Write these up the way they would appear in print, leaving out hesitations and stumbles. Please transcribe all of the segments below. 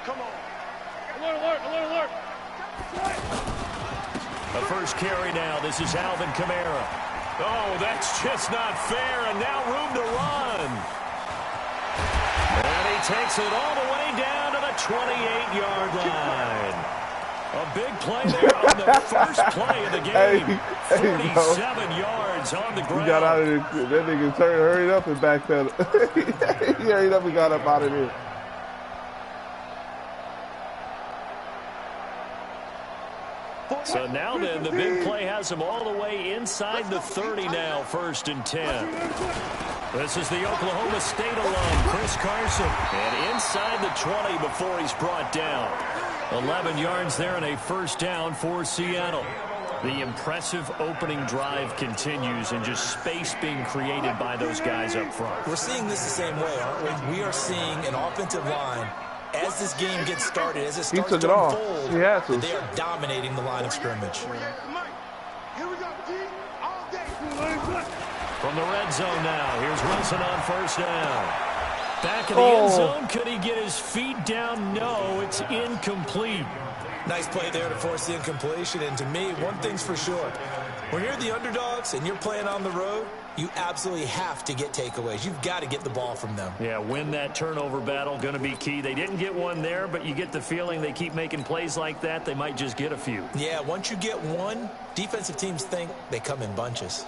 Come on. Alert. The first carry now. This is Alvin Kamara. Oh, that's just not fair, and now room to run. And he takes it all the way down to the 28-yard line. A big play there on the first play of the game. 47 yards on the ground. He got out of there. That nigga hurried up and backpedaled. He hurried up and got up out of there. So now then, the big play has him all the way inside the 30 now, 1st and 10. This is the Oklahoma State alum, Chris Carson. And inside the 20 before he's brought down. 11 yards there and a first down for Seattle. The impressive opening drive continues and just space being created by those guys up front. We're seeing this the same way, aren't we? We are seeing an offensive line, as this game gets started, as it starts to unfold, they are dominating the line of scrimmage. From the red zone now, here's Wilson on first down. Back in the end zone, could he get his feet down? No, it's incomplete. Nice play there to force the incompletion, and to me, one thing's for sure. When you're the underdogs and you're playing on the road, you absolutely have to get takeaways. You've got to get the ball from them. Yeah, win that turnover battle, going to be key. They didn't get one there, but you get the feeling they keep making plays like that, they might just get a few. Yeah, once you get one, defensive teams think they come in bunches.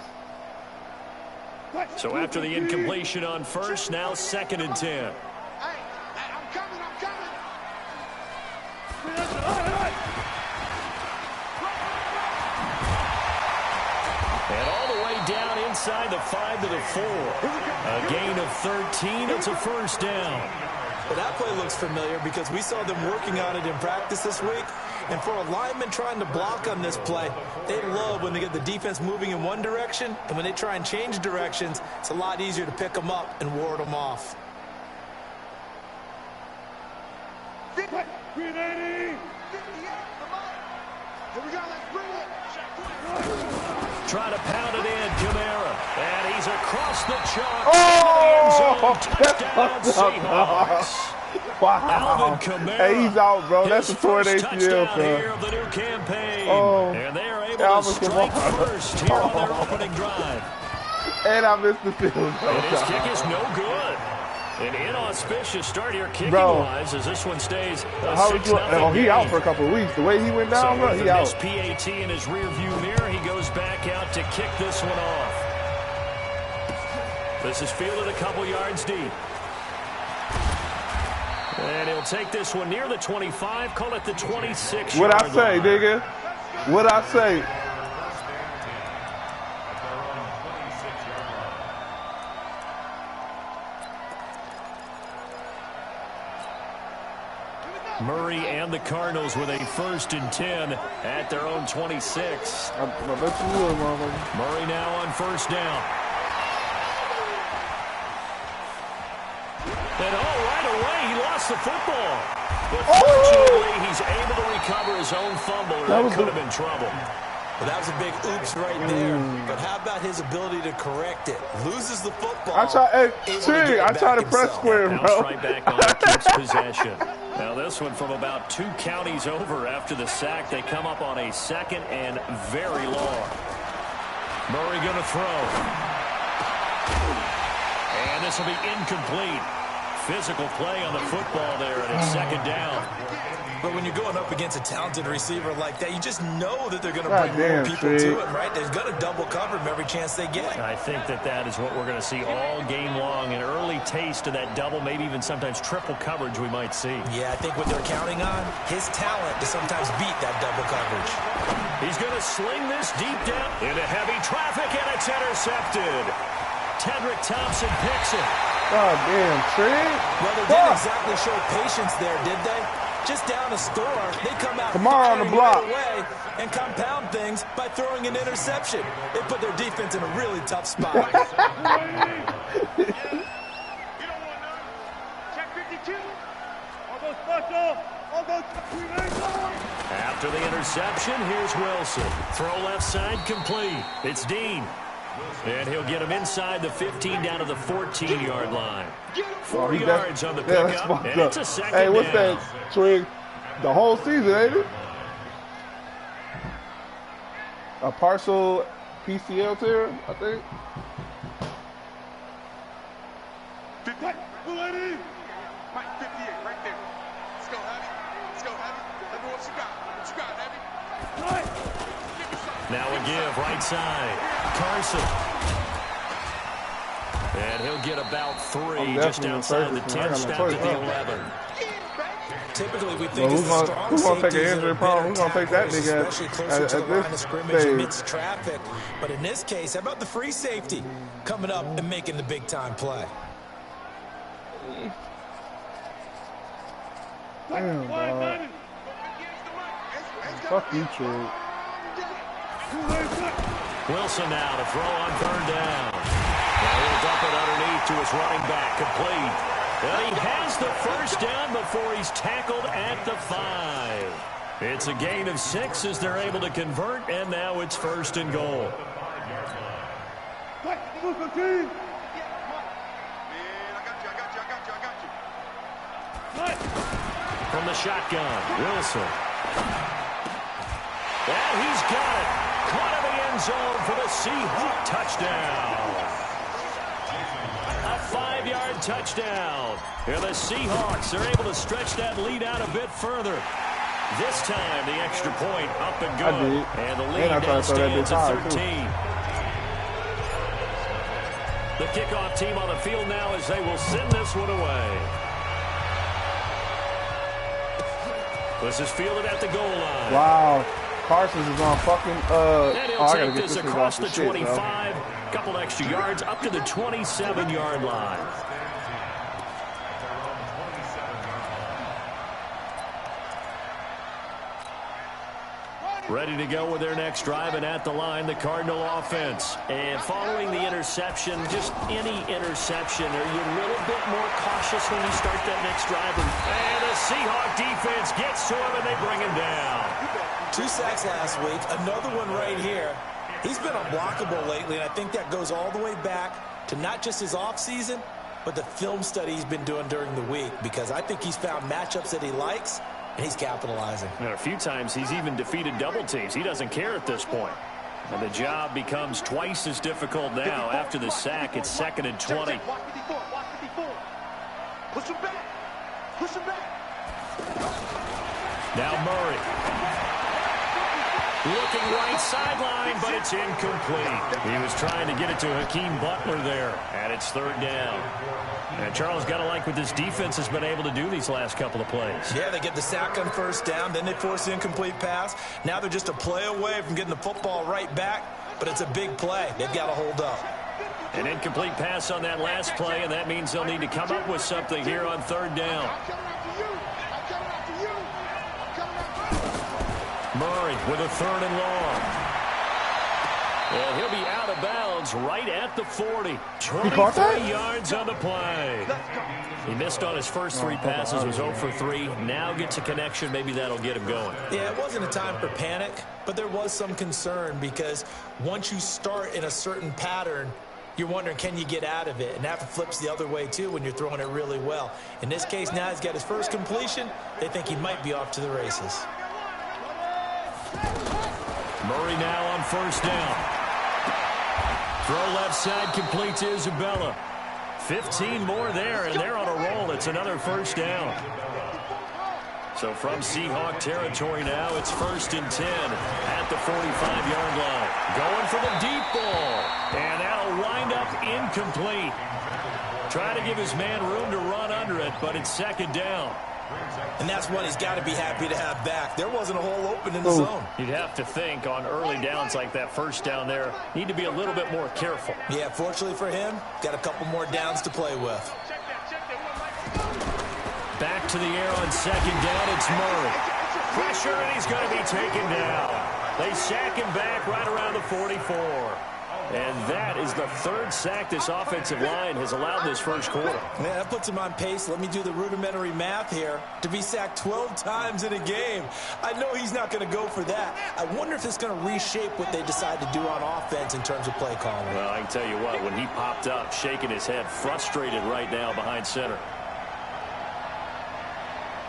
So after the incompletion on first, now 2nd and 10. I'm coming. And all the way down inside the 5 to the 4. A gain of 13. It's a first down. Well, that play looks familiar because we saw them working on it in practice this week. And for a lineman trying to block on this play, they love when they get the defense moving in one direction. And when they try and change directions, it's a lot easier to pick them up and ward them off. Trying to pound it in, Kamara. And he's across the chalk. Touchdown, Seahawks. Wow. Alvin Kamara. Hey, he's out, bro. That's a torn ACL, here of the new campaign. And they are able Alvin to strike first here on their opening drive. And I missed the field goal. And his kick is no good. An inauspicious start here kicking-wise as this one stays a 6-0 he out for a couple of weeks. The way he went down, so he out. PAT in his rearview mirror, he goes back out to kick this one off. This is fielded a couple yards deep. And he'll take this one near the 25, call it the 26. What I say, nigga? What I say? Murray and the Cardinals with a 1st and 10 at their own 26. Murray now on first down. And right away, he lost the football. But fortunately, he's able to recover his own fumble, or that could have been trouble. Well, that was a big oops right there. But how about his ability to correct it? Loses the football. I try to press square, bro. Right back on, keeps possession. Now this one from about 2 counties over after the sack. They come up on a 2nd and very long. Murray going to throw. And this will be incomplete. Physical play on the football there, and it's 2nd down. But when you're going up against a talented receiver like that, you just know that they're going to bring more people to him, right? They're going to double cover him every chance they get. I think that is what we're going to see all game long. An early taste of that double, maybe even sometimes triple coverage we might see. Yeah, I think what they're counting on, his talent to sometimes beat that double coverage. He's going to sling this deep down into heavy traffic, and it's intercepted. Tedrick Thompson picks it. God damn, Trey. Well, they didn't exactly show patience there, did they? Just down a score, they come out on the block away and compound things by throwing an interception. They put their defense in a really tough spot. After the interception, here's Wilson. Throw left side complete. It's Dean. And he'll get him inside the 15 down to the 14-yard line. 4 Oh, yards on the pickup, and it's a second Hey, what's down. that, Twig? The whole season, ain't it? A partial PCL tear, I think. Mike, 58, right there. Let's go, Heavy. Let's go, Heavy. Let me know what you got. What you got, Heavy? Give me something. Now a give, right side. Carson. And he'll get about 3, just outside the 10, stopped at the 11. Typically, we think well, who's gonna take an injury problem? Who's gonna take that big especially closer to the line of scrimmage stage? amidst traffic. But in this case, how about the free safety coming up and making the big-time play? Damn, dog. Fuck you, Trey. Wilson now to throw on 3rd down. Now he'll dump it underneath to his running back, complete. And he has the 1st down before he's tackled at the 5. It's a gain of 6 as they're able to convert, and now it's 1st and goal. From the shotgun, Wilson. And he's got it. Caught in the end zone for the Seahawk touchdown. A 5-yard touchdown. And the Seahawks are able to stretch that lead out a bit further. This time, the extra point up and good. And the lead now stands at 13. The kickoff team on the field now as they will send this one away. This is fielded at the goal line. Wow. Parsons is on fucking, And he'll take this across the 25. Couple extra yards up to the 27-yard line. Ready to go with their next drive, and at the line, the Cardinal offense. And following the interception, just any interception, are you a little bit more cautious when you start that next drive? And the Seahawk defense gets to him, and they bring him down. 2 sacks last week, another one right here. He's been unblockable lately, and I think that goes all the way back to not just his offseason, but the film study he's been doing during the week, because I think he's found matchups that he likes, and he's capitalizing. And a few times he's even defeated double teams. He doesn't care at this point. And the job becomes twice as difficult now. After the sack, it's 2nd and 20. Push him back. Push him back. Now Murray. Looking right sideline, but it's incomplete. He was trying to get it to Hakeem Butler there, and it's 3rd down. And Charles, got to like what this defense has been able to do these last couple of plays. Yeah, they get the sack on 1st down, then they force the incomplete pass. Now they're just a play away from getting the football right back, but it's a big play. They've got to hold up. An incomplete pass on that last play, and that means they'll need to come up with something here on 3rd down. Murray with a 3rd and long. And he'll be out of bounds right at the 40. 23 yards on the play. He missed on his first 3 passes, was 0 for 3. Now gets a connection. Maybe that'll get him going. Yeah, it wasn't a time for panic, but there was some concern because once you start in a certain pattern, you're wondering, can you get out of it? And that flips the other way, too, when you're throwing it really well. In this case, now he's got his first completion. They think he might be off to the races. Murray now on 1st down. Throw left side, complete to Isabella. 15 more there, and they're on a roll. It's another 1st down. So from Seahawk territory now, it's 1st and 10 at the 45-yard line. Going for the deep ball, and that'll wind up incomplete. Trying to give his man room to run under it, but it's 2nd down. And that's one he's got to be happy to have back. There wasn't a hole open in the zone. You'd have to think on early downs like that 1st down there, need to be a little bit more careful. Yeah, fortunately for him, got a couple more downs to play with. Back to the air on 2nd down, it's Murray. Pressure, and he's going to be taken down. They sack him back right around the 44. And that is the third sack this offensive line has allowed this first quarter. Yeah, that puts him on pace. Let me do the rudimentary math here. To be sacked 12 times in a game. I know he's not going to go for that. I wonder if it's going to reshape what they decide to do on offense in terms of play calling. Well, I can tell you what, when he popped up, shaking his head, frustrated right now behind center.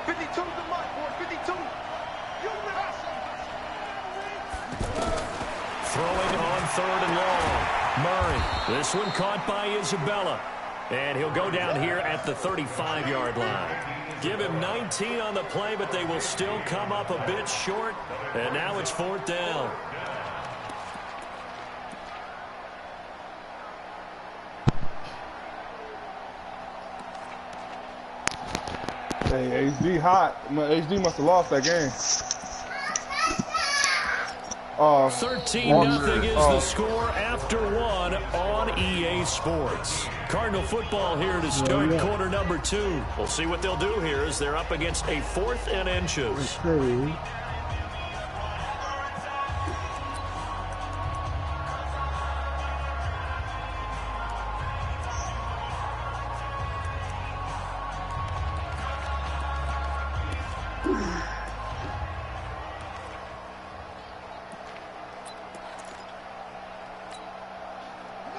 52's the mark, boy. 52. Throwing on 3rd and long. Murray. This one caught by Isabella. And he'll go down here at the 35-yard line. Give him 19 on the play, but they will still come up a bit short. And now it's 4th down. Hey, HD hot. HD must have lost that game. 13-0 is the score after 1 on EA Sports. Cardinal football here to start quarter number 2. We'll see what they'll do here as they're up against a 4th and inches.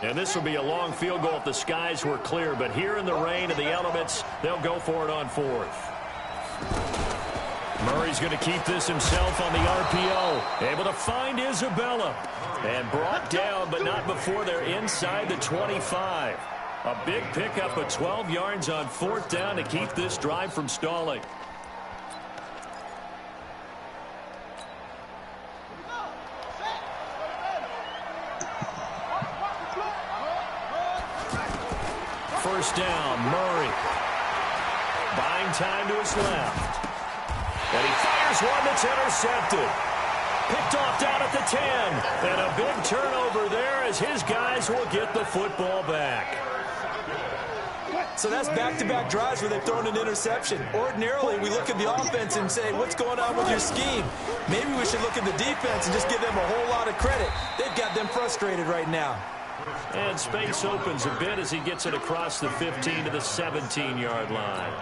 And this will be a long field goal if the skies were clear. But here in the rain of the elements, they'll go for it on 4th. Murray's going to keep this himself on the RPO. Able to find Isabella. And brought down, but not before they're inside the 25. A big pickup of 12 yards on 4th down to keep this drive from stalling. First down, Murray. Buying time to his left. And he fires one that's intercepted. Picked off down at the 10. And a big turnover there as his guys will get the football back. So that's back-to-back drives where they've thrown an interception. Ordinarily, we look at the offense and say, what's going on with your scheme? Maybe we should look at the defense and just give them a whole lot of credit. They've got them frustrated right now. And space opens a bit as he gets it across the 15 to the 17-yard line.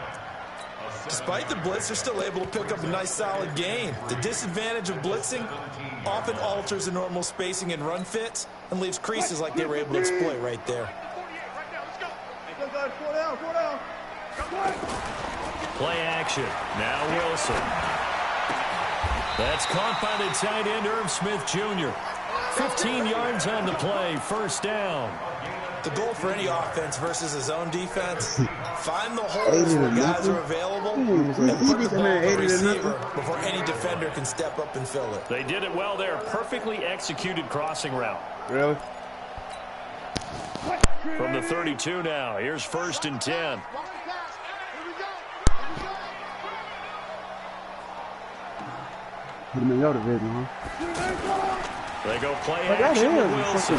Despite the blitz, they're still able to pick up a nice, solid gain. The disadvantage of blitzing often alters the normal spacing and run fits and leaves creases like they were able to exploit right there. Play action. Now Wilson. That's caught by the tight end, Irv Smith Jr. 15 yards on the play, first down. The goal for any offense versus his own defense, find the holes where guys are available and put the ball on the receiver before any defender can step up and fill it. They did it well there. Perfectly executed crossing route. Really? From the 32 now, here's 1st and 10. They go play action with Wilson.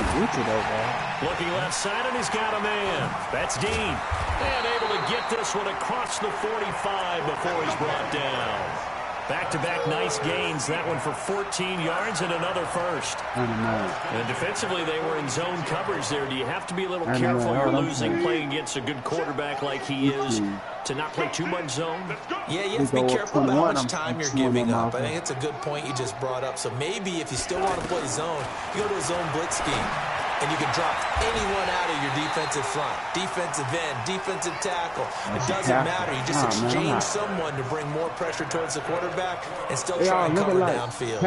Looking left side, and he's got a man. That's Dean. And able to get this one across the 45 before he's brought down. Back-to-back nice gains. That one for 14 yards and another first. And defensively, they were in zone coverage there. Do you have to be a little careful? You're losing playing against a good quarterback like he is to not play too much zone? Yeah, you have to be careful about how much time you're giving up. I think it's a good point you just brought up. So maybe if you still want to play zone, you go to a zone blitz scheme. And you can drop anyone out of your defensive front. Defensive end, defensive tackle. It doesn't matter. You just exchange someone to bring more pressure towards the quarterback and still try and cover downfield.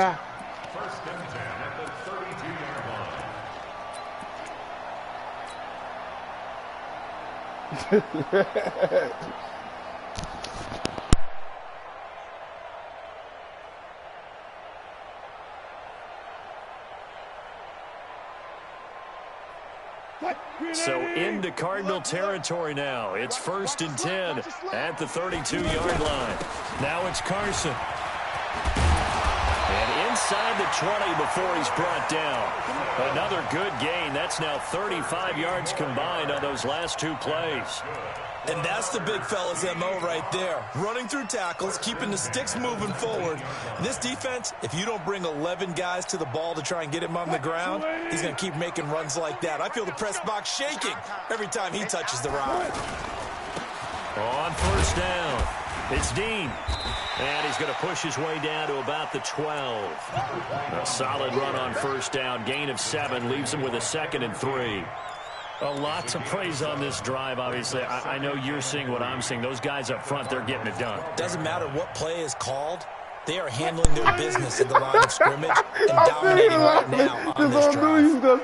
So into Cardinal territory now. It's 1st and 10 at the 32-yard line. Now it's Carson. And inside the 20 before he's brought down. Another good gain. That's now 35 yards combined on those last 2 plays. And that's the big fella's MO right there. Running through tackles, keeping the sticks moving forward. This defense, if you don't bring 11 guys to the ball to try and get him on the ground, he's going to keep making runs like that. I feel the press box shaking every time he touches the rock. On first down, it's Dean. And he's going to push his way down to about the 12. A solid run on first down. Gain of 7 leaves him with a 2nd and 3. A lot to praise on this drive, obviously. I know you're seeing what I'm seeing. Those guys up front, they're getting it done. Doesn't matter what play is called. They are handling their business in the line of scrimmage and dominating right now on this drive. On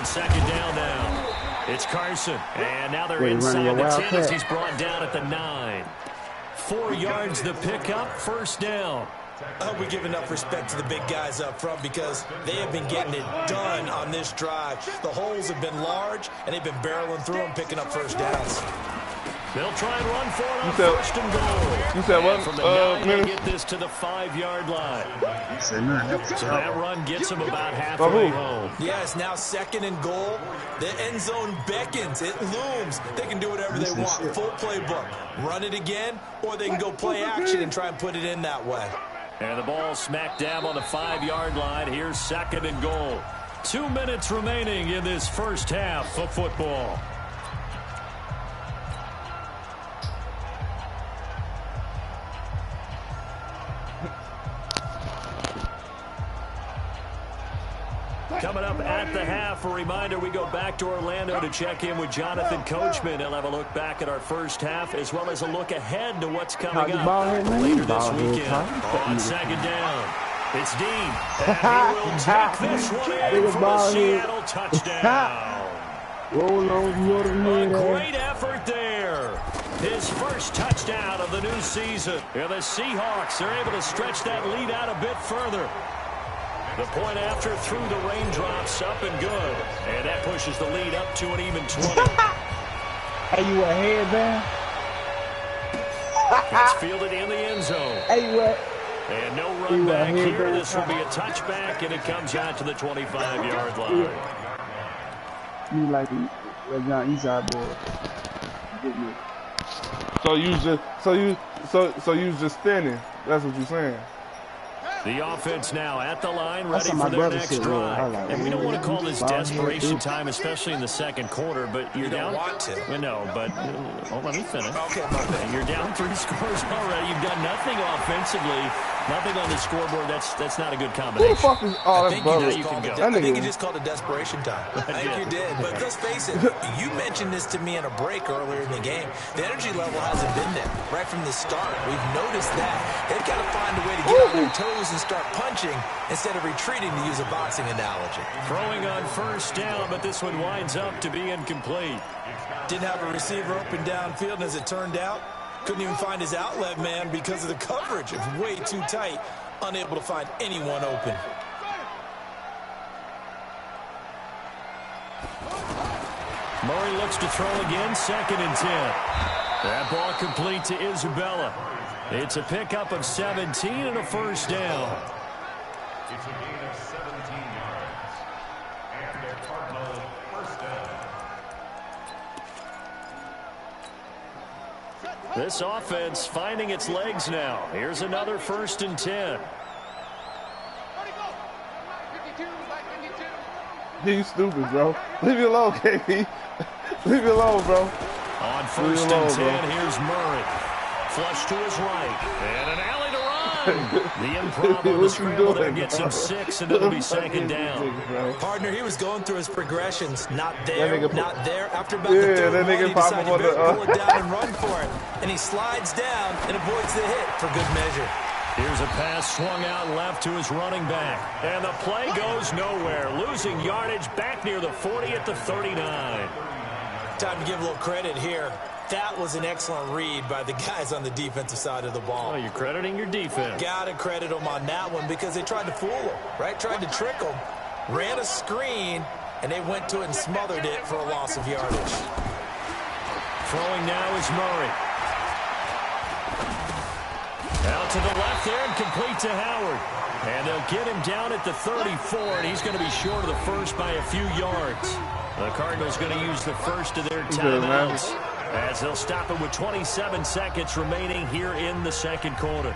2nd down now, it's Carson. And now they're inside the 10 as he's brought down at the 9. 4 yards the pickup, first down. I hope we give enough respect to the big guys up front because they have been getting it done on this drive. The holes have been large, and they've been barreling through them, picking up first downs. They'll try and run for it on first and goal. You said what? From the 9, they get this to the 5-yard line. So that run gets them about halfway home. Yeah, it's now 2nd and goal. The end zone beckons. It looms. They can do whatever they want. Full playbook. Run it again, or they can go play action and try and put it in that way. And the ball smack dab on the 5-yard line. Here's 2nd and goal. 2 minutes remaining in this first half of football. Coming up at the half, a reminder, we go back to Orlando to check in with Jonathan Coachman. He'll have a look back at our first half as well as a look ahead to what's coming up later this weekend. On 2nd down, it's Dean. And he will take this one in for a Seattle touchdown. A great effort there. His first touchdown of the new season. And the Seahawks are able to stretch that lead out a bit further. The point after through the raindrops, up and good. And that pushes the lead up to an even 20. Are you a headband? It's fielded in the end zone. Hey, what? And no run back here. This will be a touchback, and it comes out to the 25-yard line. You like the John Eastside boy. So you just standing. That's what you're saying. The offense now at the line, ready for their next drive. And we don't want to call this desperation time, especially in the second quarter, but you're down. Want to. No, but let me finish. Okay, my bad. You're down 3 scores already. You've done nothing offensively, nothing on the scoreboard. That's not a good combination. Who the fuck is all that brother? I think you just called it desperation time. I think you did. But let's face it, you mentioned this to me in a break earlier in the game. The energy level hasn't been there right from the start. We've noticed that. They've got to find a way to get on their toes and start punching instead of retreating, to use a boxing analogy. Throwing on first down, but this one winds up to be incomplete. Didn't have a receiver open downfield, and as it turned out, couldn't even find his outlet man because of the coverage. It was way too tight, unable to find anyone open. Murray looks to throw again, 2nd and 10. That ball complete to Isabella. It's a pickup of 17 and a first down. It's a gain of 17 yards. And a Cardinal first down. This offense finding its legs now. Here's another 1st and 10. He's stupid, bro. Leave me alone, KP. Leave me alone, bro. On 1st and 10, here's Murray. Flush to his right. And an alley to run. The improv on the scramble there gets him 6, and it'll be 2nd down. Partner, he was going through his progressions. Not there, not there. After about the third one, he decided to pull it down and run for it. And he slides down and avoids the hit for good measure. Here's a pass swung out left to his running back. And the play goes nowhere. Losing yardage back near the 40 at the 39. Time to give a little credit here. That was an excellent read by the guys on the defensive side of the ball. Oh, you're crediting your defense. Got to credit them on that one because they tried to fool him, right? Tried to trick him. Ran a screen, and they went to it and smothered it for a loss of yardage. Throwing now is Murray. Out to the left there and complete to Howard. And they'll get him down at the 34, and he's going to be short of the first by a few yards. The Cardinals going to use the first of their timeouts as they'll stop it with 27 seconds remaining here in the second quarter.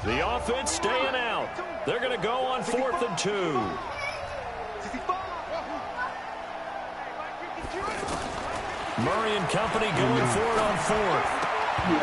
The offense staying out. They're going to go on 4th and 2. Murray and company going for it on 4th. And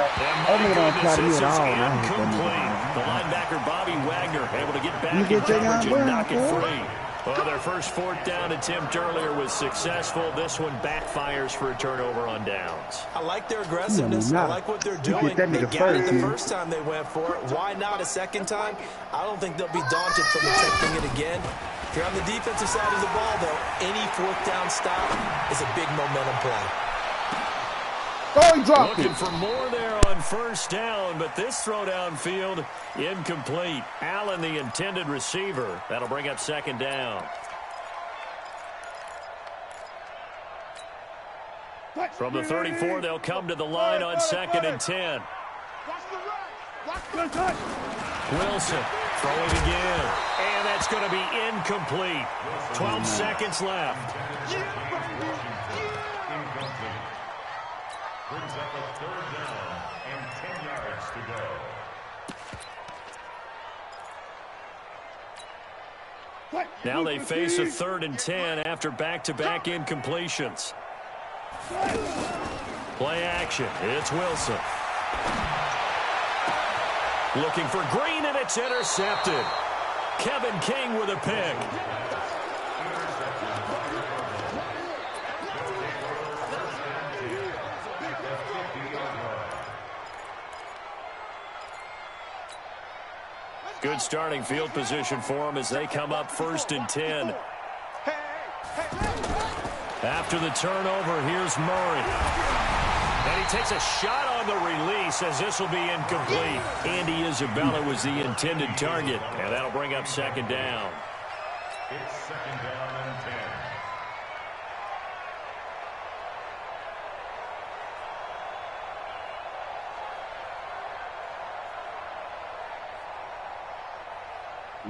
my goodness, this is incomplete. The linebacker, Bobby Wagner, able to get back in coverage and knock it free. Well, their first 4th down attempt earlier was successful. This one backfires for a turnover on downs. I like their aggressiveness. I like what they're doing. They got it the first time they went for it. Why not a second time? I don't think they'll be daunted from attempting it again. If you're on the defensive side of the ball, though, any 4th down stop is a big momentum play. Oh, he dropped Looking it. for more there on 1st down, but this throw downfield incomplete. Allen, the intended receiver. That'll bring up 2nd down. From the 34, they'll come to the line on 2nd and 10. Wilson throwing again, and that's going to be incomplete. 12 seconds left. Brings up a 3rd down and 10 yards to go. Now they face a 3rd and 10 after back-to-back incompletions. Play action. It's Wilson. Looking for Green, and it's intercepted. Kevin King with a pick. Good starting field position for them as they come up 1st and 10. After the turnover, here's Murray. And he takes a shot on the release as this will be incomplete. Andy Isabella was the intended target, and that'll bring up 2nd down. It's 2nd down and 10.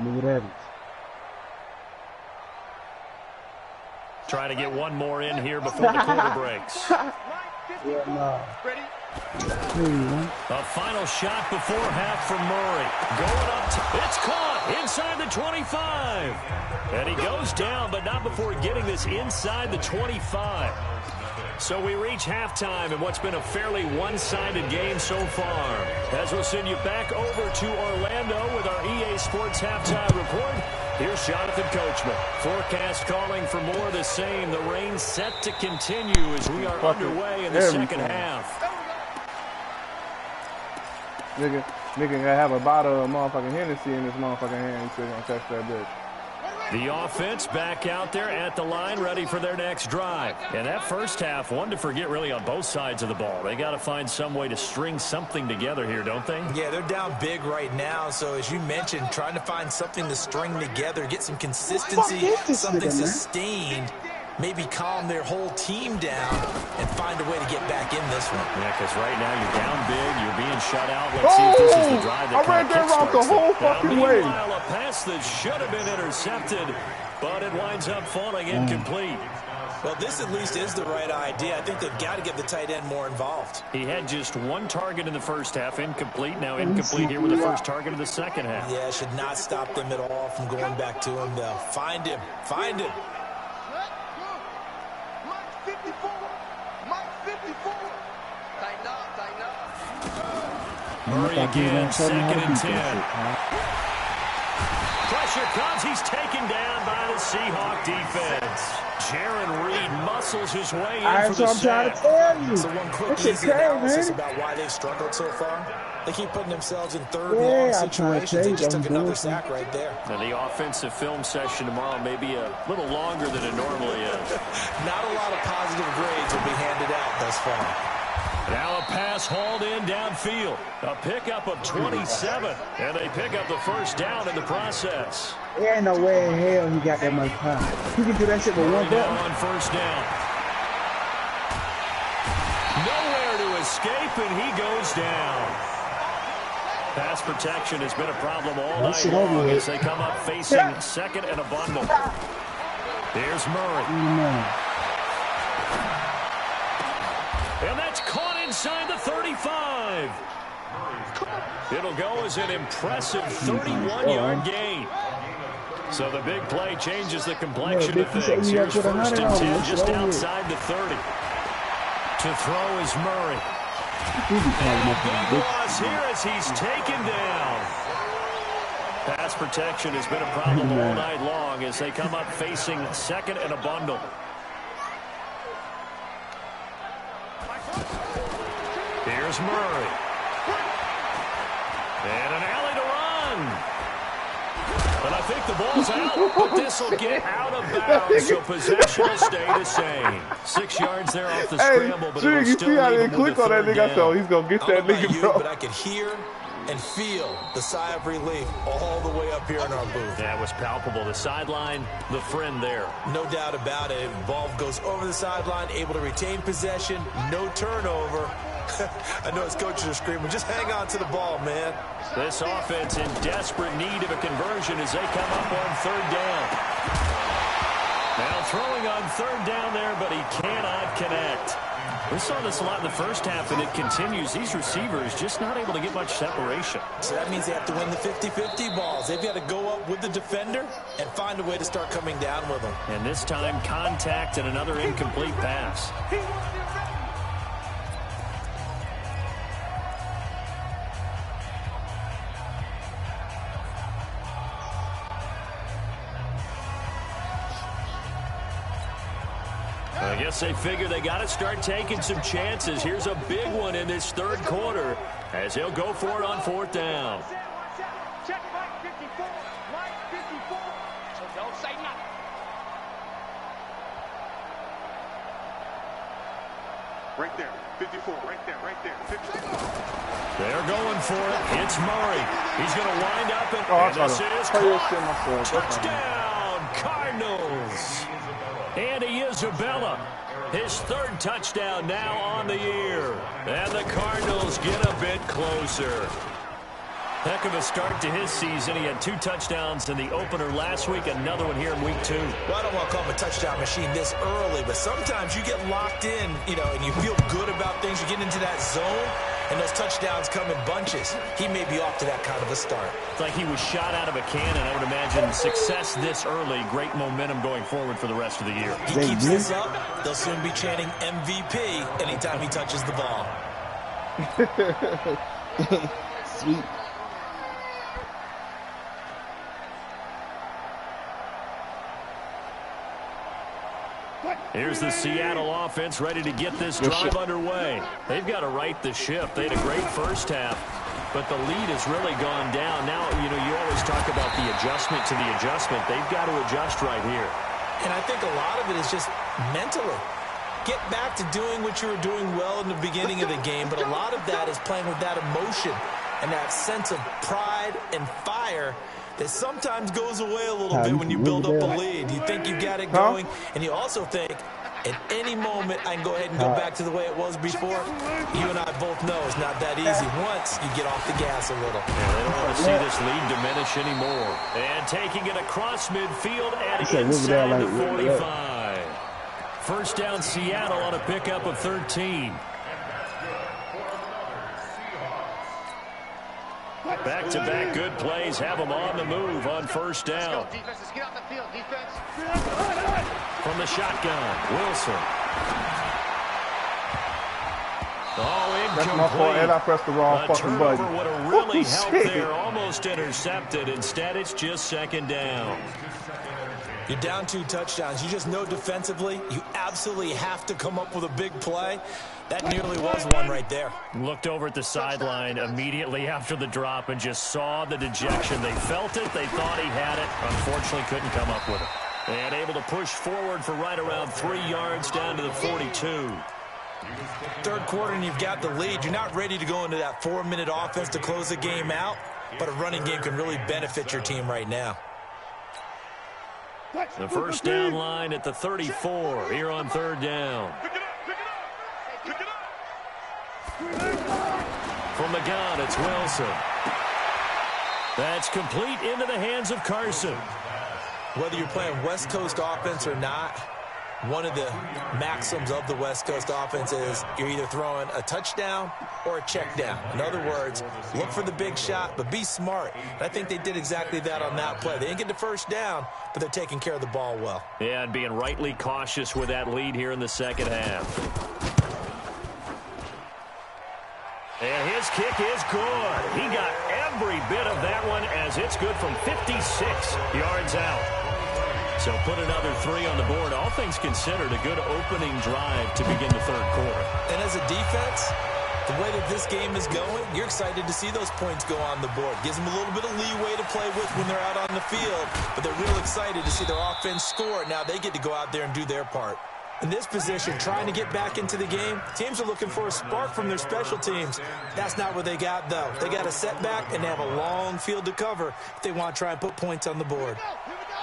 Look at it. Trying to get one more in here before the quarter breaks. Yeah, no. A final shot before half from Murray. Going up. It's caught inside the 25. And he goes down, but not before getting this inside the 25. So we reach halftime in what's been a fairly one-sided game so far. As we'll send you back over to Orlando with our EA Sports Halftime Report. Here's Jonathan Coachman. Forecast calling for more of the same. The rain set to continue as we are underway in the second half. Nigga gotta have a bottle of motherfucking Hennessy in his motherfucking hand. He's still gonna catch that bitch. The offense back out there at the line, ready for their next drive. And that first half, one to forget really on both sides of the ball. They got to find some way to string something together here, don't they? Yeah, they're down big right now. So as you mentioned, trying to find something to string together, get some consistency, something sustained, maybe calm their whole team down and find a way to get back in this one. Yeah, because right now you're down big, you're being shut out. Let's see if this is the drive that I ran that route the whole fucking way. Meanwhile, a pass that should have been intercepted, but it winds up falling incomplete. Well, this at least is the right idea. I think they've got to get the tight end more involved. He had just one target in the first half, incomplete. Now incomplete here with the first target of the second half. Yeah, should not stop them at all from going back to him, though. Find him. Find him. Murray again, 2nd and 10. Pressure comes. He's taken down by the Seahawk defense. Jaron Reed muscles his way in for the sack. So one quick, easy analysis about why they've struggled so far. They keep putting themselves in third and long situations. They just took another sack right there. And the offensive film session tomorrow may be a little longer than it normally is. Not a lot of positive grades will be handed out thus far. Now a pass hauled in downfield. A pickup of 27. And they pick up the first down in the process. There ain't no way in hell he got that much time. He can do that shit with one button. On first down. Nowhere up, and he goes down. Pass protection has been a problem all night long as they come up facing second and a bundle. Here's Murray. And that's caught inside the 35. It'll go as an impressive 31-yard gain. So the big play changes the complexion of things. Here's first and 10 just outside the 30. To throw is Murray. And a big loss here as he's taken down. Pass protection has been a problem all night long as they come up facing second and a bundle. Here's Murray. And an alley to run. But I think the ball's out, but this will get out of bounds, so possession will stay the same. 6 yards there off the scramble, but it'll still leave him with a third down. I thought he's going to get that nigga, bro. But I could hear and feel the sigh of relief all the way up here in our booth. That was palpable. The sideline, the friend there. No doubt about it. Ball goes over the sideline, able to retain possession, no turnover. I know his coaches are screaming, just hang on to the ball, man. This offense in desperate need of a conversion as they come up on third down. Now throwing on third down there, but he cannot connect. We saw this a lot in the first half, and it continues. These receivers just not able to get much separation. So that means they have to win the 50-50 balls. They've got to go up with the defender and find a way to start coming down with them. And this time, contact and another incomplete pass. I guess they figure they got to start taking some chances. Here's a big one in this third quarter as he'll go for it on fourth down. Check line 54. Line 54. So don't say nothing. Right there. 54. Right there. Right there. 54. They're going for it. It's Murray. He's going to wind up and this is caught. Touchdown, Cardinals. Andy Isabella, his third touchdown now on the year. And the Cardinals get a bit closer. Heck of a start to his season. He had 2 touchdowns in the opener last week, another one here in week 2. Well, I don't want to call him a touchdown machine this early, but sometimes you get locked in, and you feel good about things. You get into that zone, and those touchdowns come in bunches. He may be off to that kind of a start. It's like he was shot out of a cannon. I would imagine success this early, great momentum going forward for the rest of the year. He keeps this up, they'll soon be chanting MVP anytime he touches the ball. Sweet. Here's the Seattle offense ready to get this drive underway. They've got to right the ship. They had a great first half, but the lead has really gone down. Now, you always talk about the adjustment to the adjustment. They've got to adjust right here. And I think a lot of it is just mentally. Get back to doing what you were doing well in the beginning of the game, but a lot of that is playing with that emotion and that sense of pride and fire that sometimes goes away a little bit when you build up a lead. You think you got it going, and you also think at any moment I can go ahead and go back to the way it was before. You and I both know it's not that easy once you get off the gas a little. Yeah, they don't want to see this lead diminish anymore. And taking it across midfield and inside the 45. First down Seattle on a pickup of 13. Back-to-back good plays have them on the move on first down. Let's get on the field, defense. From the shotgun, Wilson. Oh, That's my fault, and I pressed the wrong fucking button. Turnover would have really helped there, almost intercepted. Instead, it's just second down. You're down 2 touchdowns. You just know defensively you absolutely have to come up with a big play. That nearly was one right there. Looked over at the sideline immediately after the drop and just saw the dejection. They felt it. They thought he had it. Unfortunately, couldn't come up with it. And able to push forward for right around 3 yards down to the 42. Third quarter and you've got the lead. You're not ready to go into that 4-minute offense to close the game out, but a running game can really benefit your team right now. The first down line at the 34 here on third down. Pick it up. Pick it up. Pick it up. From the gun, it's Wilson. That's complete into the hands of Carson. Whether you're playing West Coast offense or not, one of the maxims of the West Coast offense is you're either throwing a touchdown or a check down. In other words, look for the big shot, but be smart. And I think they did exactly that on that play. They didn't get the first down, but they're taking care of the ball well. Yeah, and being rightly cautious with that lead here in the second half. And his kick is good. He got every bit of that one as it's good from 56 yards out. So put another 3 on the board. All things considered, a good opening drive to begin the third quarter. And as a defense, the way that this game is going, you're excited to see those points go on the board. Gives them a little bit of leeway to play with when they're out on the field, but they're real excited to see their offense score. Now they get to go out there and do their part. In this position, trying to get back into the game, teams are looking for a spark from their special teams. That's not what they got, though. They got a setback, and they have a long field to cover if they want to try and put points on the board.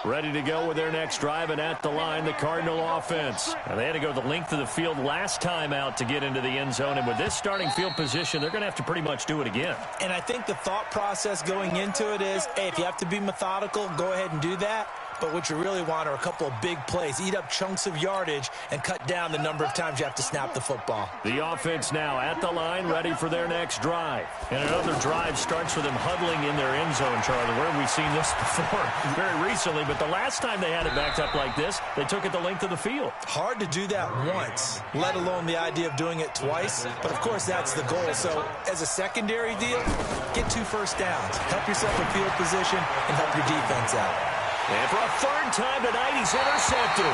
Ready to go with their next drive, and at the line, the Cardinal offense. Now, they had to go the length of the field last time out to get into the end zone, and with this starting field position, they're going to have to pretty much do it again. And I think the thought process going into it is, hey, if you have to be methodical, go ahead and do that. But what you really want are a couple of big plays. Eat up chunks of yardage and cut down the number of times you have to snap the football. The offense now at the line, ready for their next drive. And another drive starts with them huddling in their end zone, Charlie. Where have we seen this before? Very recently, but the last time they had it backed up like this, they took it the length of the field. Hard to do that once, let alone the idea of doing it twice. But, of course, that's the goal. So, as a secondary deal, get 2 first downs. Help yourself in field position and help your defense out. And for a third time tonight, he's intercepted.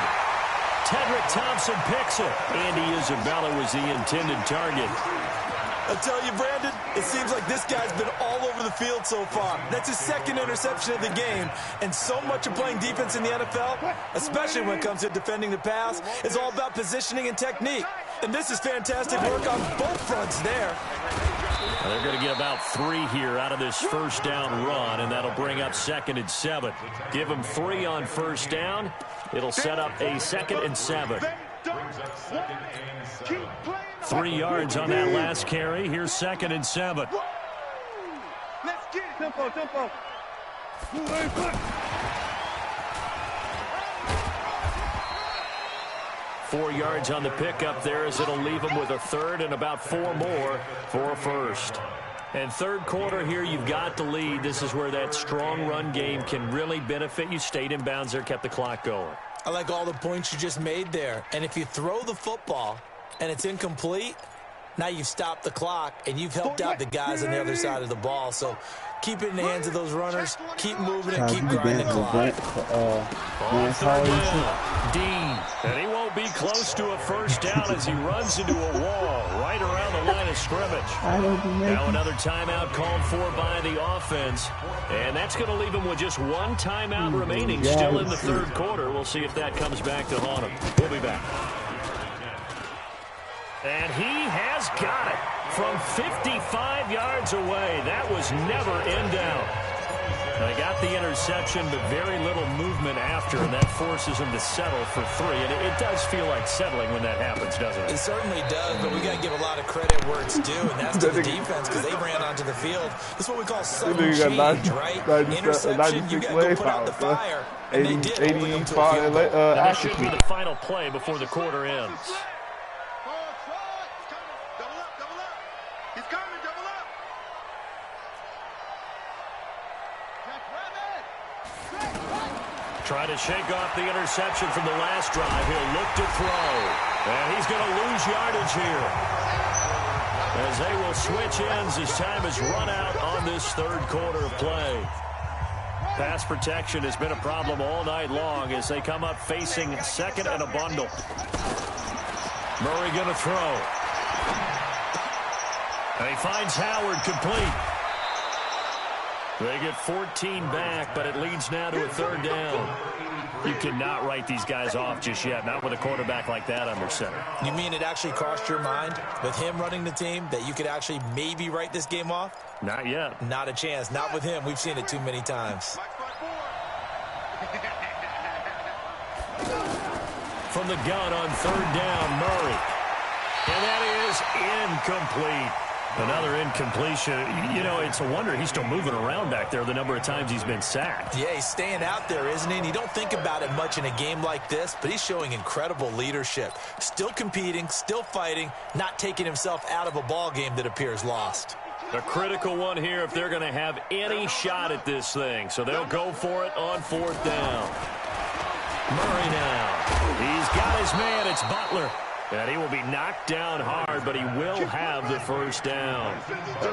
Tedrick Thompson picks it. Andy Isabella was the intended target. I tell you, Brandon, it seems like this guy's been all over the field so far. That's his second interception of the game. And so much of playing defense in the NFL, especially when it comes to defending the pass, is all about positioning and technique. And this is fantastic work on both fronts there. Well, they're going to get about 3 here out of this first down run, and that'll bring up 2nd and 7. Give them 3 on first down. It'll set up a 2nd and 7. 3 yards on that last carry. Here's 2nd and 7. Let's get it. Tempo, tempo. 4 yards on the pickup there as it'll leave them with a third and about 4 more for a first. And third quarter here, you've got the lead. This is where that strong run game can really benefit you. Stayed in bounds there, kept the clock going. I like all the points you just made there. And if you throw the football and it's incomplete, now you've stopped the clock and you've helped out the guys on the other side of the ball. So keep it in the hands of those runners. Keep moving and keep grinding the clock. On third down, Dean. And he won't be close to a first down as he runs into a wall right around the line of scrimmage. Now another timeout called for by the offense. And that's going to leave him with just 1 timeout remaining still in the third quarter. We'll see if that comes back to haunt him. We'll be back. And he has got it from 55 yards away. That was never in doubt. They got the interception, but very little movement after, and that forces him to settle for 3. And it does feel like settling when that happens, doesn't it? It certainly does, but we got to give a lot of credit where it's due, and that's to the defense because they ran onto the field. This is what we call sudden change, right? Interception, you got to go put out the fire, and they did, holding them to a field goal. And this should be the final play before the quarter ends. Try to shake off the interception from the last drive. He'll look to throw. And he's going to lose yardage here. As they will switch ends as time is run out on this third quarter of play. Pass protection has been a problem all night long as they come up facing 2nd and a bundle. Murray going to throw. And he finds Howard complete. They get 14 back, but it leads now to a third down. You cannot write these guys off just yet, not with a quarterback like that under center. You mean it actually crossed your mind with him running the team that you could actually maybe write this game off? Not yet. Not a chance. Not with him. We've seen it too many times. From the gun on third down, Murray. And that is incomplete. Another incompletion. You know, it's a wonder he's still moving around back there the number of times he's been sacked. Yeah, he's staying out there, isn't he? And you don't think about it much in a game like this, but he's showing incredible leadership. Still competing, still fighting, not taking himself out of a ball game that appears lost. A critical one here if they're going to have any shot at this thing. So they'll go for it on 4th down. Murray now. He's got his man. It's Butler. And he will be knocked down hard, but he will have the first down.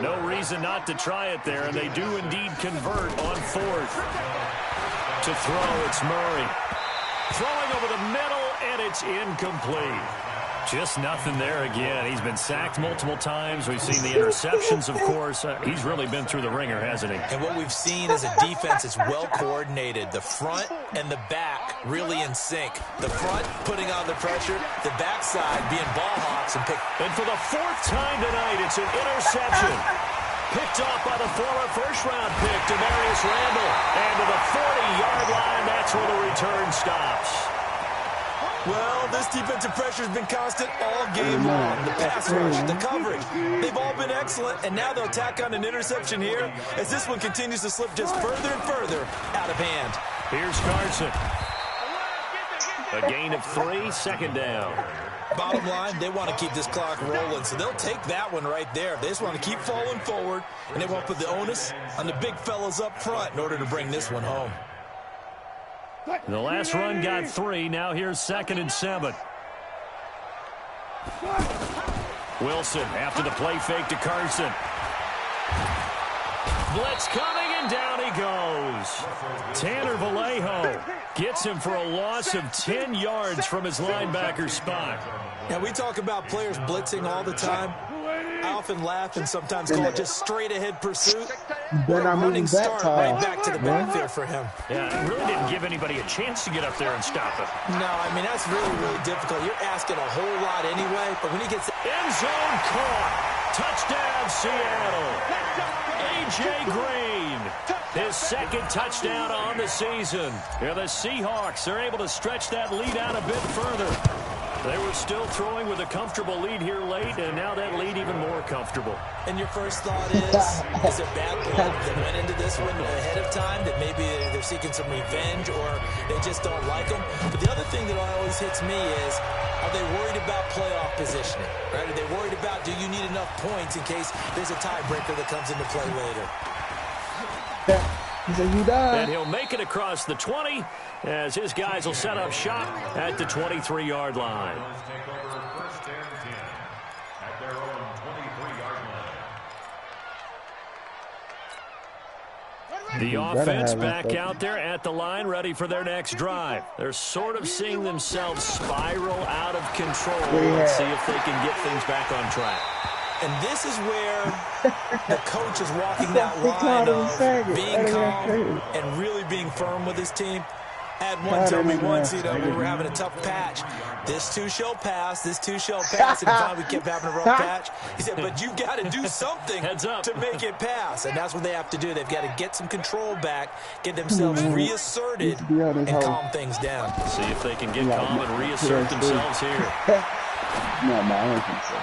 No reason not to try it there, and they do indeed convert on 4th. To throw, it's Murray. Throwing over the middle, and it's incomplete. Just nothing there again. He's been sacked multiple times. We've seen the interceptions, of course. He's really been through the ringer, hasn't he? And what we've seen is a defense that's well coordinated. The front and the back really in sync. The front putting on the pressure, the backside being ball hawks and pick. And for the 4th time tonight, it's an interception. Picked off by the former first-round pick, Demarius Randall. And to the 40-yard line, that's where the return stops. Well, this defensive pressure has been constant all game long. The pass rush, the coverage, they've all been excellent, and now they'll tack on an interception here as this one continues to slip just further and further out of hand. Here's Carson. A gain of 3, 2nd down. Bottom line, they want to keep this clock rolling, so they'll take that one right there. They just want to keep falling forward, and they won't put the onus on the big fellas up front in order to bring this one home. The last run got 3. Now here's 2nd and 7. Wilson after the play fake to Carson. Blitz coming, and down he goes. Tanner Vallejo gets him for a loss of 10 yards from his linebacker spot. Now, we talk about players blitzing all the time. I often laugh and sometimes call it just straight-ahead pursuit. Running start right back to the backfield for him. Yeah, it really didn't give anybody a chance to get up there and stop it. No, I mean, that's really, really difficult. You're asking a whole lot anyway, but when he gets... End zone caught. Touchdown, Seattle. A.J. Green, his 2nd touchdown on the season. Yeah, the Seahawks are able to stretch that lead out a bit further. They were still throwing with a comfortable lead here late, and now that lead even more comfortable. And your first thought is it bad blood that went into this one ahead of time, that maybe they're seeking some revenge or they just don't like them? But the other thing that always hits me is, are they worried about playoff positioning? Right? Are they worried about, do you need enough points in case there's a tiebreaker that comes into play later? He said, you died. And he'll make it across the 20 as his guys will set up shop at the 23-yard line. Take over 1st and 10 at their own 23-yard line. The offense back out there at the line, ready for their next drive. They're sort of seeing themselves spiral out of control. Let's see if they can get things back on track. And this is where the coach is walking that line of being calm and really being firm with his team. I had one tell me once, you know, we were having a tough patch. This too shall pass, this too shall pass. And finally we kept having a rough patch. He said, but you've got to do something to make it pass. And that's what they have to do. They've got to get some control back, get themselves reasserted, and calm things down. See if they can get calm and reassert themselves here. No, I don't think so.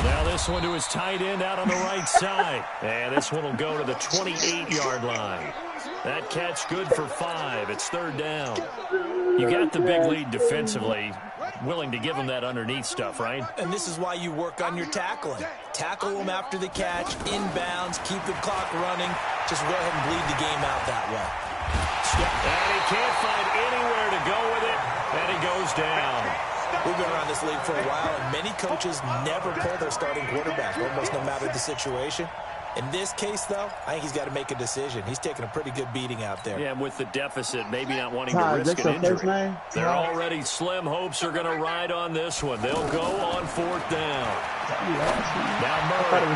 Now this one to his tight end out on the right side. And this one will go to the 28-yard line. That catch good for 5. It's 3rd down. You got the big lead defensively. Willing to give them that underneath stuff, right? And this is why you work on your tackling. Tackle them after the catch, inbounds, keep the clock running. Just go ahead and bleed the game out that way. And he can't find anywhere to go with it, and he goes down. We've been around this league for a while, and many coaches never pull their starting quarterback, almost no matter the situation. In this case, though, I think he's got to make a decision. He's taking a pretty good beating out there. Yeah, with the deficit, maybe not wanting to risk an injury. Their already slim hopes are going to ride on this one. They'll go on 4th down. Now Murray. And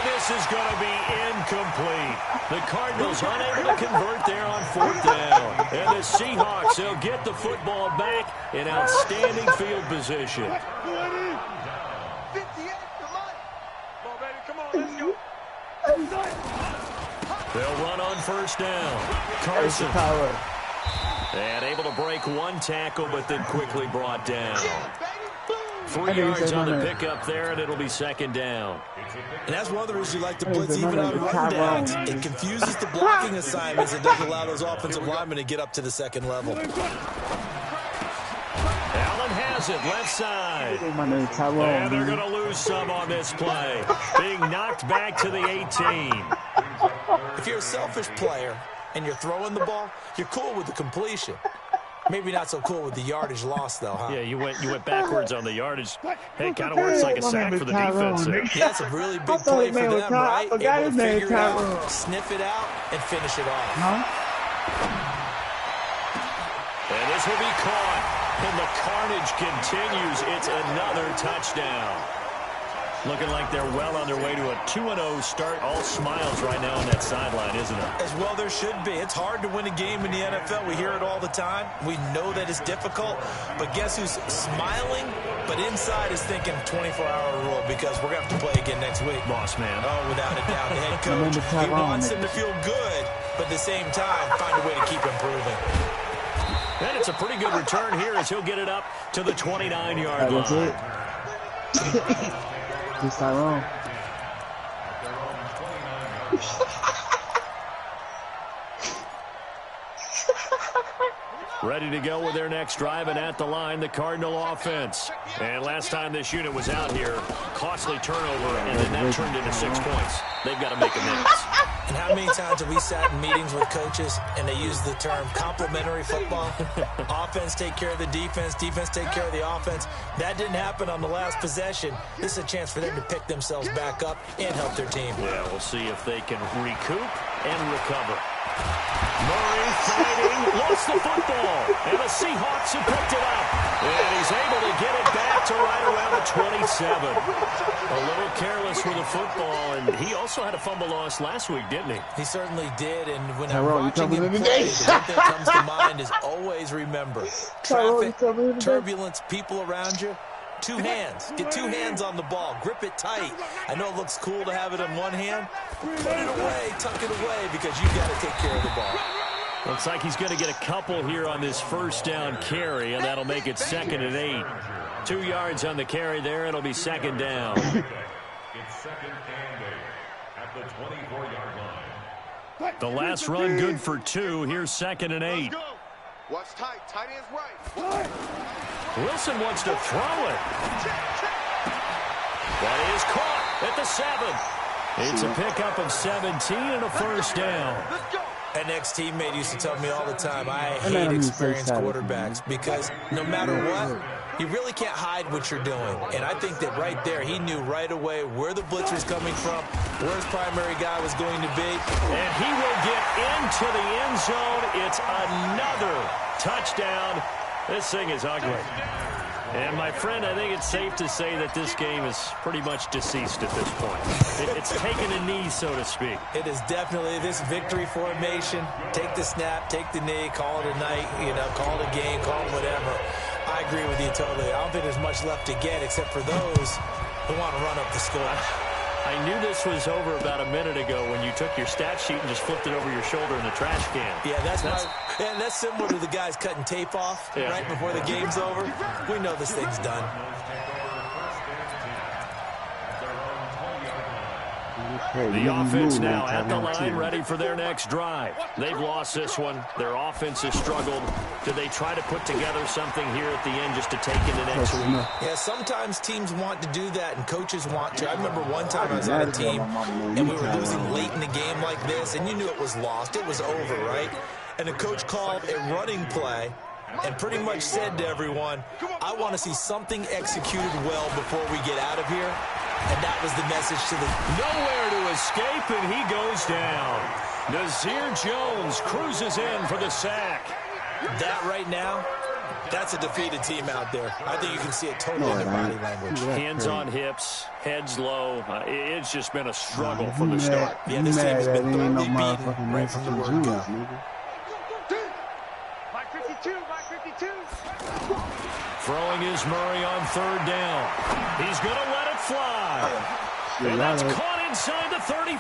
this is going to be incomplete. The Cardinals unable to convert there on 4th down. And the Seahawks, they'll get the football back in outstanding field position. 58, come on. Come on, baby, come on, let's go. They'll run on 1st down. Carson. And able to break one tackle, but then quickly brought down. 3 yards on the pickup there, and it'll be second down. And that's one of the reasons you like to blitz even on rundowns. It confuses the blocking assignments. It doesn't allow those offensive linemen to get up to the second level. Allen has it, left side. And they're going to lose some on this play. Being knocked back to the 18. If you're a selfish player and you're throwing the ball, you're cool with the completion. Maybe not so cool with the yardage loss, though, huh? Yeah, you went backwards on the yardage. Hey, it kind of works like a sack for the defense there. Yeah, it's a really big play for them, right? Able to figure it out, sniff it out, and finish it off. And this will be caught. And the carnage continues. It's another touchdown. Looking like they're well on their way to a 2-0 start. All smiles right now on that sideline, isn't it? As well there should be. It's hard to win a game in the NFL. We hear it all the time. We know that it's difficult. But guess who's smiling? But inside is thinking 24-hour rule because we're going to have to play again next week. Boss man. Oh, without a doubt. The head coach, he wants them to feel good, but at the same time, find a way to keep improving. And it's a pretty good return here as he'll get it up to the 29-yard line. This Tyrone. Ready to go with their next drive, and at the line, the Cardinal offense. And last time this unit was out here, costly turnover, and then that turned into 6 points. They've got to make amends. And how many times have we sat in meetings with coaches and they use the term complementary football? Offense take care of the defense, defense take care of the offense. That didn't happen on the last possession. This is a chance for them to pick themselves back up and help their team. Yeah, we'll see if they can recoup and recover. Murray fighting, lost the football, and the Seahawks have picked it up. And he's able to get it back to right around the 27. A little careless with the football, and he also had a fumble loss last week, didn't he? He certainly did, and when I'm watching him play, the one thing that comes to mind is always remember, traffic, turbulence, people around you. 2 hands. Get 2 hands on the ball. Grip it tight. I know it looks cool to have it in one hand. Put it away. Tuck it away because you've got to take care of the ball. Looks like he's going to get a couple here on this first down carry, and that'll make it 2nd and 8. 2 yards on the carry there. It'll be second down. It's 2nd and 8 at the 24-yard line. The last run good for 2. Here's 2nd and 8. Watch tight. Tight end's right. Wilson wants to throw it. That is caught at the 7. It's a pickup of 17 and a first down. An ex-teammate used to tell me all the time, I hate experienced quarterbacks because no matter what, you really can't hide what you're doing. And I think that right there, he knew right away where the blitz was coming from, where his primary guy was going to be. And he will get into the end zone. It's another touchdown. This thing is ugly. And, my friend, I think it's safe to say that this game is pretty much deceased at this point. It's taken a knee, so to speak. It is definitely this victory formation. Take the snap, take the knee, call it a night, call it a game, call it whatever. I agree with you totally. I don't think there's much left to get except for those who want to run up the score. I knew this was over about a minute ago when you took your stat sheet and just flipped it over your shoulder in the trash can. Yeah, that's similar to the guys cutting tape off right before the game's over. We know this thing's done. The offense now at the line, ready for their next drive. They've lost this one. Their offense has struggled. Do they try to put together something here at the end just to take into next week? Yeah, sometimes teams want to do that and coaches want to. I remember one time I was on a team and we were losing late in the game like this, and you knew it was lost. It was over, right? And the coach called a running play and pretty much said to everyone, I want to see something executed well before we get out of here. And that was the message to the... Nowhere to escape, and he goes down. Nazir Jones cruises in for the sack. That right now, that's a defeated team out there. I think you can see it totally in their body language. Hands on hips, heads low. It's just been a struggle from the start. Yeah, this team has been thoroughly beaten right from the word go. Mike 52, Mike 52. Throwing is Murray on 3rd down. He's going to let it fly. And that's caught inside the 35.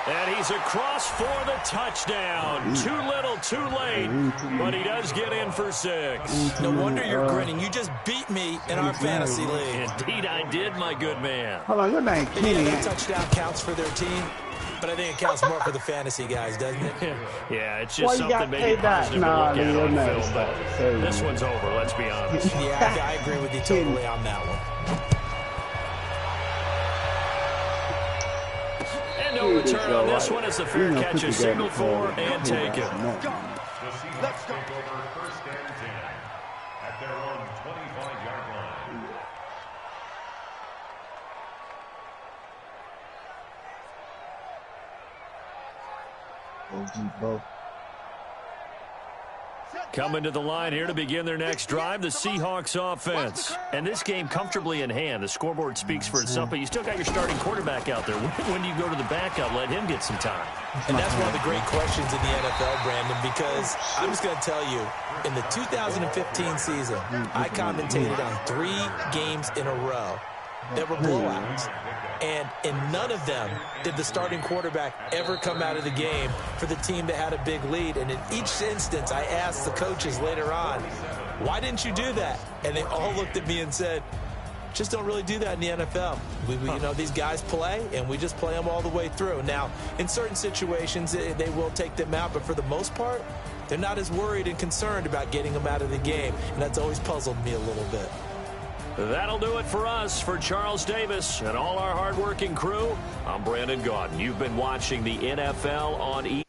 And he's across for the touchdown. Too little, too late. But he does get in for 6. No wonder you're grinning. You just beat me in our fantasy league. Indeed I did, my good man. Hold on, your name Kenny. Yeah, that touchdown counts for their team. But I think it counts more for the fantasy guys, doesn't it? Yeah, it's just something maybe positive to look at on film. But this one's over, let's be honest. Yeah, I agree with you totally on that one. And no return on this one as the fair catch is signaled for and taken. Let's go. Take over 1st and 10 at their own 25-yard line. Coming to the line here to begin their next drive, the Seahawks offense. And this game comfortably in hand. The scoreboard speaks for itself, but you still got your starting quarterback out there. When do you go to the backup, let him get some time? And that's one of the great questions in the NFL, Brandon, because I'm just going to tell you, in the 2015 season, I commentated on 3 games in a row that were blowouts. And in none of them did the starting quarterback ever come out of the game for the team that had a big lead. And in each instance, I asked the coaches later on, why didn't you do that? And they all looked at me and said, just don't really do that in the NFL. You know, these guys play, and we just play them all the way through. Now, in certain situations, they will take them out, but for the most part, they're not as worried and concerned about getting them out of the game. And that's always puzzled me a little bit. That'll do it for us. For Charles Davis and all our hardworking crew, I'm Brandon Gaudin. You've been watching the NFL on